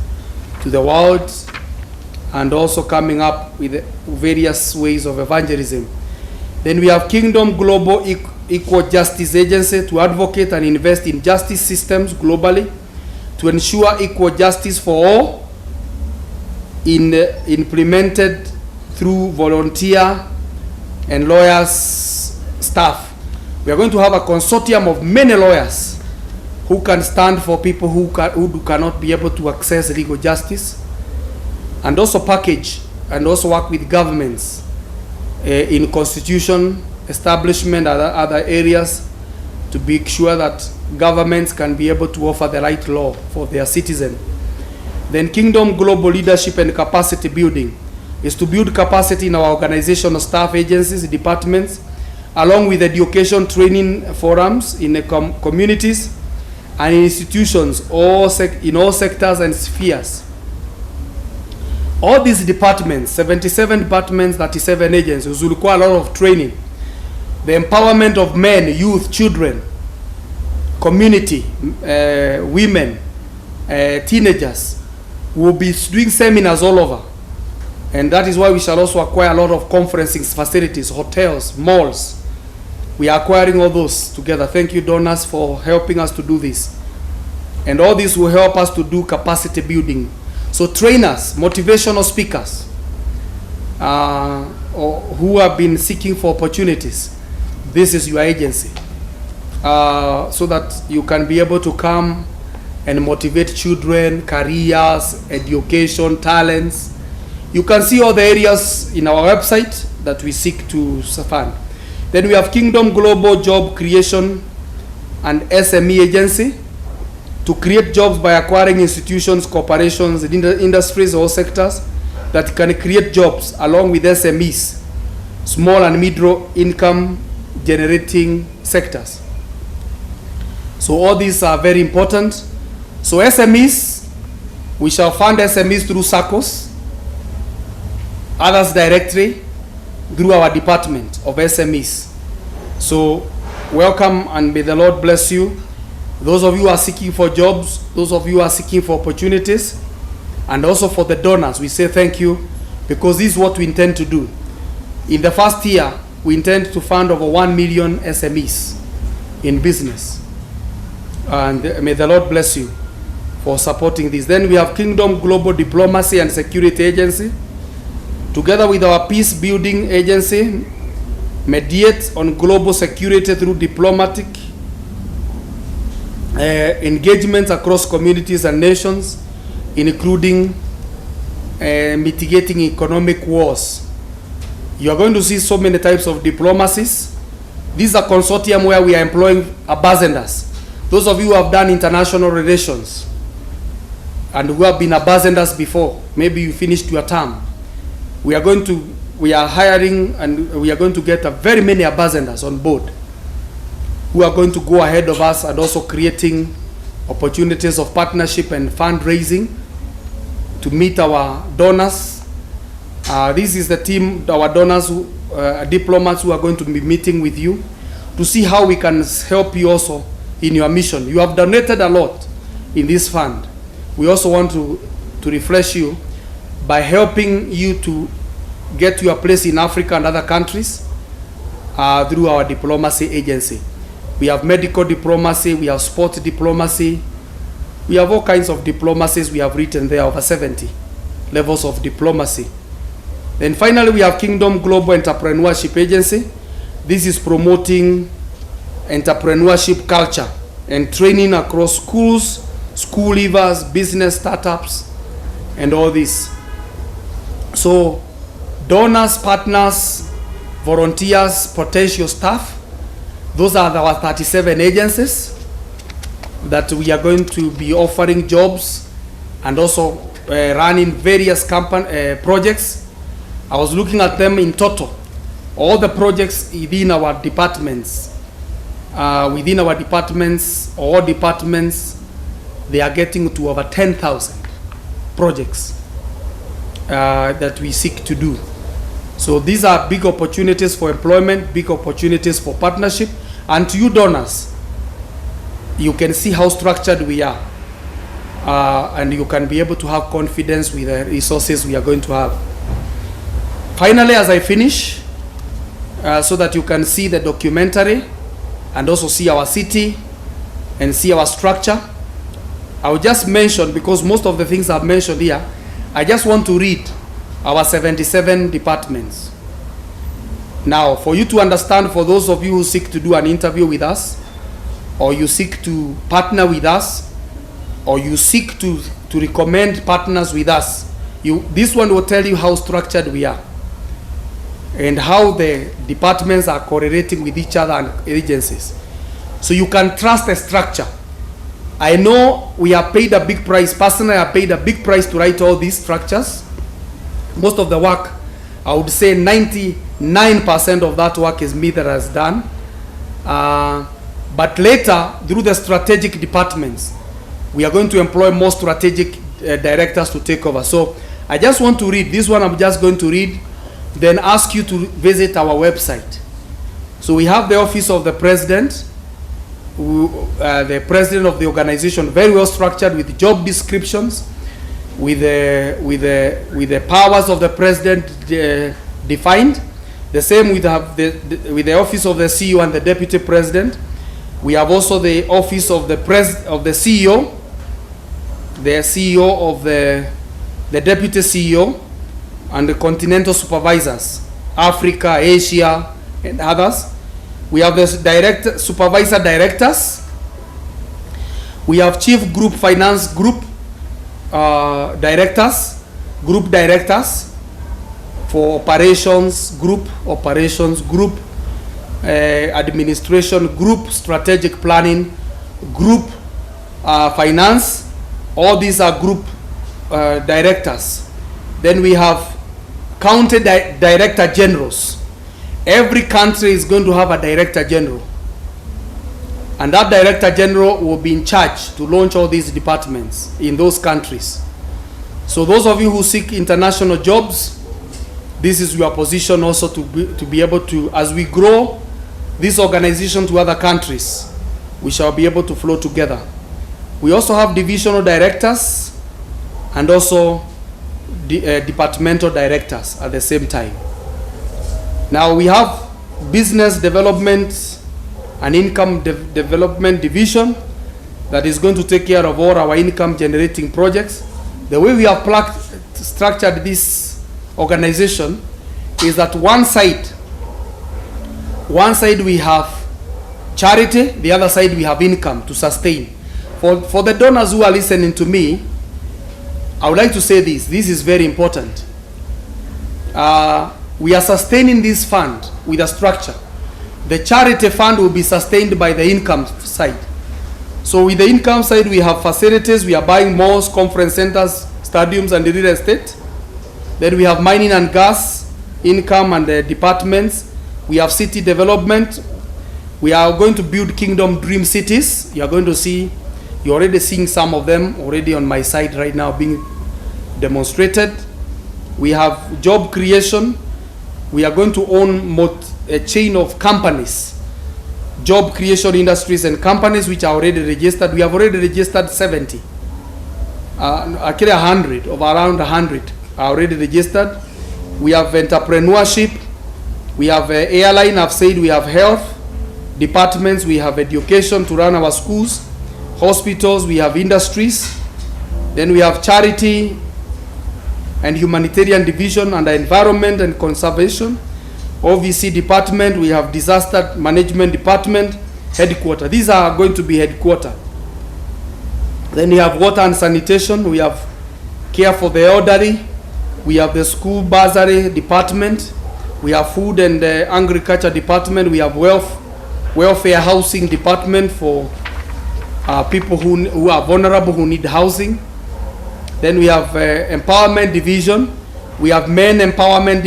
to the world, and also coming up with various ways of evangelism. Then we have Kingdom Global Equal Justice Agency to advocate and invest in justice systems globally to ensure equal justice for all, implemented through volunteer and lawyers staff. We are going to have a consortium of many lawyers who can stand for people who cannot be able to access legal justice, and also package and also work with governments in constitution establishment and other areas to be sure that governments can be able to offer the right law for their citizens. Then Kingdom Global Leadership and Capacity Building is to build capacity in our organizational staff, agencies, departments, along with education training forums in the communities and in institutions in all sectors and spheres. All these departments, 77 departments, 37 agencies, will require a lot of training. The empowerment of men, youth, children, community, women, teenagers, will be doing seminars all over. And that is why we shall also acquire a lot of conferencing facilities, hotels, malls. We are acquiring all those together. Thank you, donors, for helping us to do this. And all this will help us to do capacity building. So trainers, motivational speakers, or who have been seeking for opportunities, this is your agency. So that you can be able to come and motivate children, careers, education, talents. You can see all the areas in our website that we seek to fund. Then we have Kingdom Global Job Creation and SME Agency to create jobs by acquiring institutions, corporations, industries or sectors that can create jobs along with SMEs, small and middle income generating sectors. So all these are very important. So SMEs, we shall fund SMEs through SACCOs, others directly through our department of SMEs. So welcome, and may the Lord bless you. Those of you who are seeking for jobs, those of you who are seeking for opportunities, and also for the donors, we say thank you, because this is what we intend to do. In the first year, we intend to fund over 1 million SMEs in business. And may the Lord bless you for supporting this. Then we have Kingdom Global Diplomacy and Security Agency, together with our Peace Building Agency, mediate on global security through diplomatic engagements across communities and nations, including mitigating economic wars. You are going to see so many types of diplomacies. This is a consortium where we are employing ambassadors. Those of you who have done international relations and who have been ambassadors before, maybe you finished your term. We are hiring, and we are going to get very many ambassadors on board who are going to go ahead of us, and also creating opportunities of partnership and fundraising to meet our donors. This is the team, our donors, diplomats who are going to be meeting with you to see how we can help you also in your mission. You have donated a lot in this fund. We also want to refresh you by helping you to get to your place in Africa and other countries through our diplomacy agency. We have medical diplomacy, we have sport diplomacy, we have all kinds of diplomacies. We have written there over 70 levels of diplomacy. Then finally, we have Kingdom Global Entrepreneurship Agency. This is promoting entrepreneurship culture and training across schools, school leavers, business startups, and all this. So donors, partners, volunteers, potential staff, those are our 37 agencies that we are going to be offering jobs and also running various projects. I was looking at them in total. All the projects within our departments, all departments, they are getting to over 10,000 projects that we seek to do. So these are big opportunities for employment, big opportunities for partnership, and to you donors, you can see how structured we are, and you can be able to have confidence with the resources we are going to have. Finally, as I finish, so that you can see the documentary and also see our city and see our structure, I will just mention, because most of the things I've mentioned here, I just want to read our 77 departments. Now, for you to understand, for those of you who seek to do an interview with us, or you seek to partner with us, or you seek to recommend partners with us, this one will tell you how structured we are and how the departments are correlating with each other and agencies. So you can trust the structure. I know we are paid a big price. Personally, I paid a big price to write all these structures. Most of the work, I would say 99% of that work is me that has done. But later, through the strategic departments, we are going to employ more strategic directors to take over. So I just want to read. This one I'm just going to read, then ask you to visit our website. So we have the Office of the President, the President of the organization, very well structured with job descriptions, with the powers of the President defined. The same with the Office of the CEO and the Deputy President. We have also the Office of the CEO, the CEO of the Deputy CEO, and the Continental Supervisors, Africa, Asia, and others. We have the Supervisor Directors. We have Chief Group Finance Group Directors, Group Directors for Operations, Group Administration, Group Strategic Planning, Group Finance. All these are Group Directors. Then we have County Director Generals. Every country is going to have a Director General. And that Director General will be in charge to launch all these departments in those countries. So those of you who seek international jobs, this is your position also to be able to, as we grow this organization to other countries, we shall be able to flow together. We also have divisional directors and also departmental directors at the same time. Now we have business development and income development division that is going to take care of all our income generating projects. The way we have structured this organization is that one side we have charity, the other side we have income to sustain. For the donors who are listening to me, I would like to say this is very important. We are sustaining this fund with a structure. The charity fund will be sustained by the income side. So with the income side, we have facilities, we are buying malls, conference centers, stadiums, and real estate. Then we have mining and gas, income and departments. We have city development. We are going to build Kingdom Dream Cities. You are going to see, you're already seeing some of them already on my side right now being demonstrated. We have job creation. We are going to own a chain of companies, job creation industries and companies which are already registered. We have already registered 70. Actually 100, of around 100 are already registered. We have entrepreneurship. We have airline, I've said we have health departments, we have education to run our schools, hospitals, we have industries. Then we have charity and humanitarian division and environment and conservation. OVC department, we have disaster management department, headquarters. These are going to be headquarters. Then we have water and sanitation, we have care for the elderly, We have the school bursary department. We have food and agriculture department. We have welfare housing department for people who are vulnerable, who need housing. Then we have empowerment division. We have men empowerment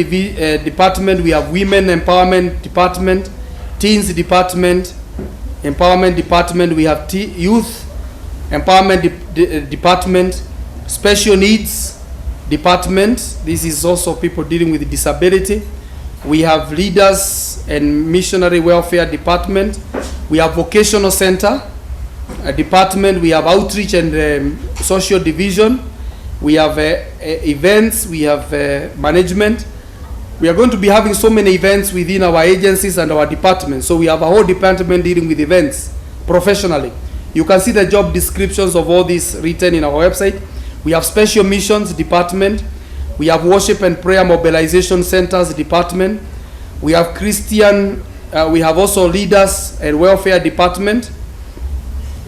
department. We have women empowerment department, teens department, empowerment department. We have youth empowerment department, special needs department. This is also people dealing with disability. We have leaders and missionary welfare department. We have vocational center department. We have outreach and social division. We have events. We have management. We are going to be having so many events within our agencies and our departments. So we have a whole department dealing with events professionally. You can see the job descriptions of all these written in our website. We have special missions department. We have worship and prayer mobilization centers department. We have Christian, we have also leaders and welfare department.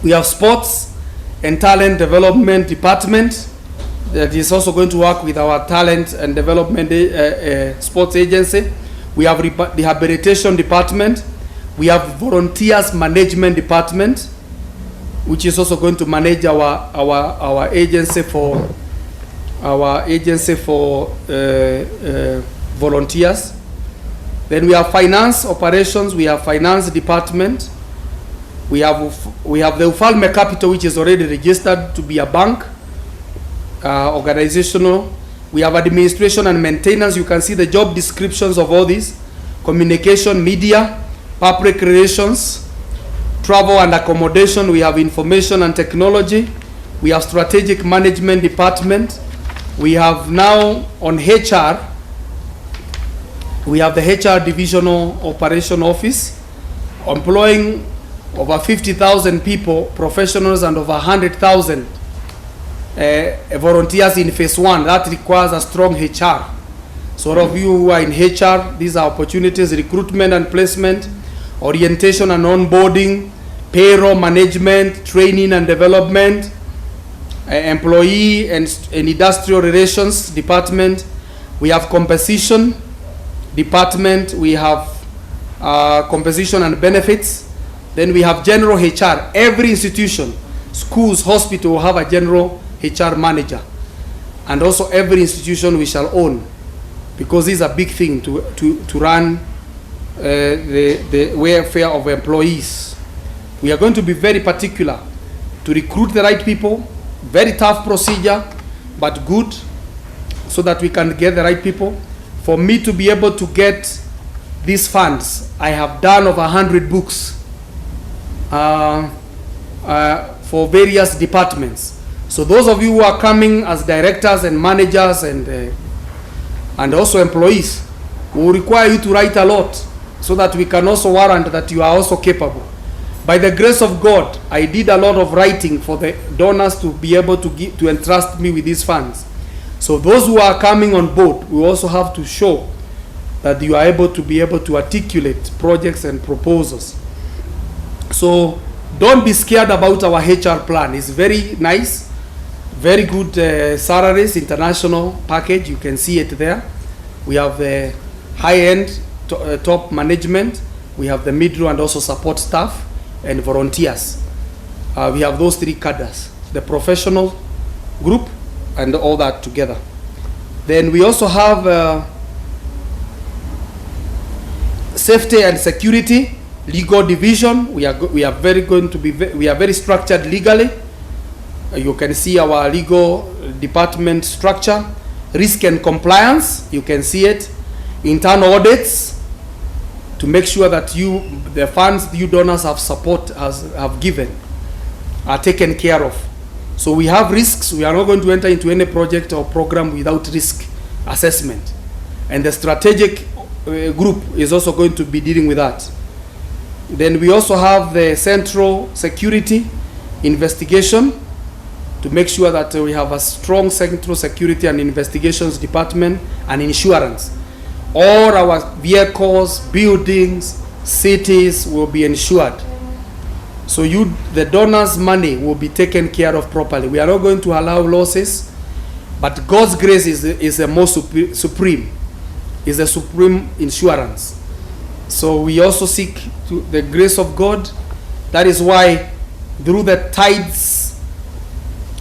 We have sports and talent development department that is also going to work with our talent and development sports agency. We have rehabilitation department. We have volunteers management department, which is also going to manage our agency for volunteers. Then we have finance operations. We have finance department. We have the Ufalme Capital, which is already registered to be a bank, organizational. We have administration and maintenance. You can see the job descriptions of all these: communication, media, public relations, travel and accommodation. We have information and technology. We have strategic management department. We have now on HR, we have the HR divisional operation office, employing over 50,000 people, professionals, and over 100,000 volunteers in phase 1. That requires a strong HR. So all of you who are in HR, these are opportunities: recruitment and placement, orientation and onboarding, payroll management, training and development, employee and industrial relations department. We have composition department. We have composition and benefits. Then we have general HR. Every institution, schools, hospital will have a general HR manager. And also every institution we shall own, because this is a big thing to run the welfare of employees. We are going to be very particular to recruit the right people. Very tough procedure, but good, so that we can get the right people. For me to be able to get these funds, I have done over 100 books for various departments. So those of you who are coming as directors and managers and also employees, we will require you to write a lot, so that we can also warrant that you are also capable. By the grace of God, I did a lot of writing for the donors to be able to entrust me with these funds. So those who are coming on board, we also have to show that you are able to articulate projects and proposals. So don't be scared about our HR plan. It's very nice, very good salaries, international package. You can see it there. We have the high-end top management. We have the middle and also support staff and volunteers. We have those three cadres: the professional group and all that together. Then we also have safety and security, legal division. We are very structured legally. You can see our legal department structure. Risk and compliance, you can see it. Internal audits, to make sure that the funds you donors have given are taken care of. So we have risks. We are not going to enter into any project or program without risk assessment. And the strategic group is also going to be dealing with that. Then we also have the central security investigation, to make sure that we have a strong central security and investigations department, and insurance. All our vehicles, buildings, cities will be insured. So the donors' money will be taken care of properly. We are not going to allow losses. But God's grace is the most supreme, is the supreme insurance. So we also seek the grace of God. That is why through the tithes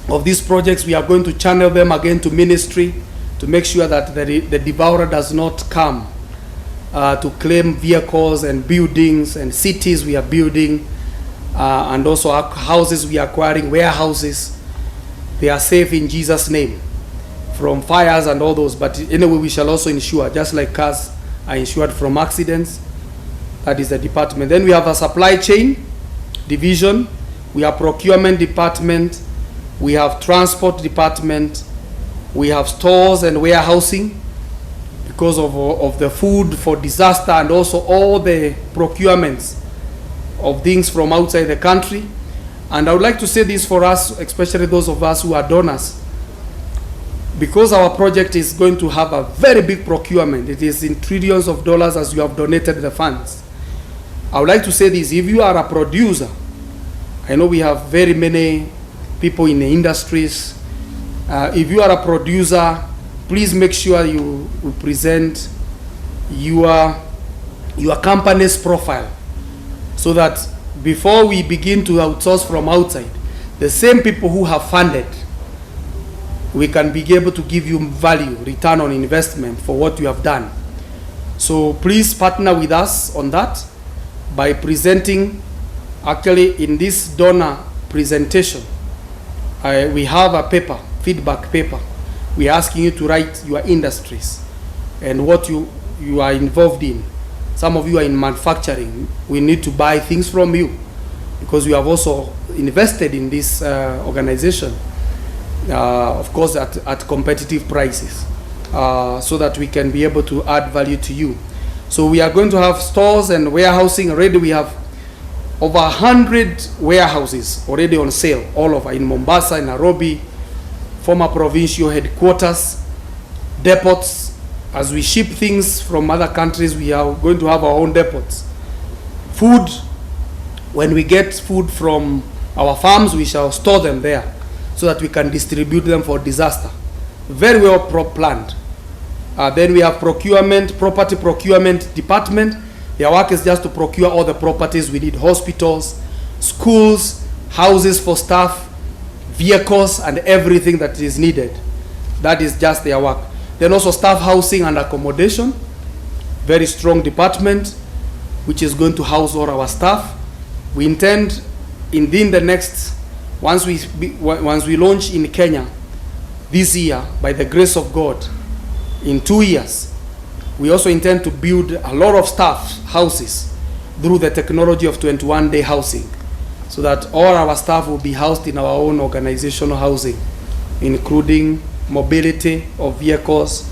of these projects, we are going to channel them again to ministry to make sure that the devourer does not come to claim vehicles and buildings and cities we are building, and also our houses we are acquiring, warehouses. They are safe in Jesus' name from fires and all those. But anyway, we shall also insure, just like cars are insured from accidents. That is the department. Then we have a supply chain division. We have procurement department. We have transport department. We have stores and warehousing because of the food for disaster, and also all the procurements of things from outside the country. And I would like to say this for us, especially those of us who are donors, because our project is going to have a very big procurement. It is in trillions of dollars as you have donated the funds. I would like to say this: if you are a producer, I know we have very many people in the industries. If you are a producer, please make sure you present your company's profile, so that before we begin to outsource from outside, the same people who have funded, we can be able to give you value, return on investment for what you have done. So please partner with us on that by presenting. Actually, in this donor presentation, we have a paper, feedback paper. We are asking you to write your industries and what you are involved in. Some of you are in manufacturing. We need to buy things from you because you have also invested in this organization, of course at competitive prices, so that we can be able to add value to you. So we are going to have stores and warehousing. Already we have over 100 warehouses already on sale all over in Mombasa, in Nairobi, former provincial headquarters, depots. As we ship things from other countries, we are going to have our own depots. Food, when we get food from our farms, we shall store them there so that we can distribute them for disaster. Very well planned. Then we have procurement, property procurement department. Their work is just to procure all the properties we need: hospitals, schools, houses for staff, vehicles, and everything that is needed. That is just their work. Then also staff housing and accommodation, very strong department, which is going to house all our staff. We intend in the next, once we launch in Kenya this year, by the grace of God, in 2 years, we also intend to build a lot of staff houses through the technology of 21-day housing, so that all our staff will be housed in our own organizational housing, including mobility of vehicles.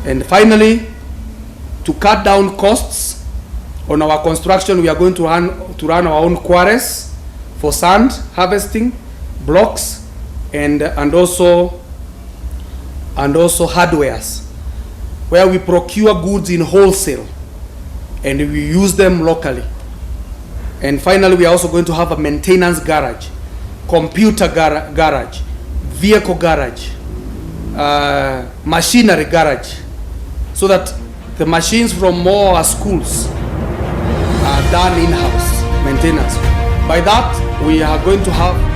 And finally, to cut down costs on our construction, we are going to run our own quarries for sand harvesting, blocks, and also hardwares, where we procure goods in wholesale and we use them locally. And finally, we are also going to have a maintenance garage, computer garage, vehicle garage, machinery garage, so that the machines from all our schools are done in-house maintenance. By that, we are going to have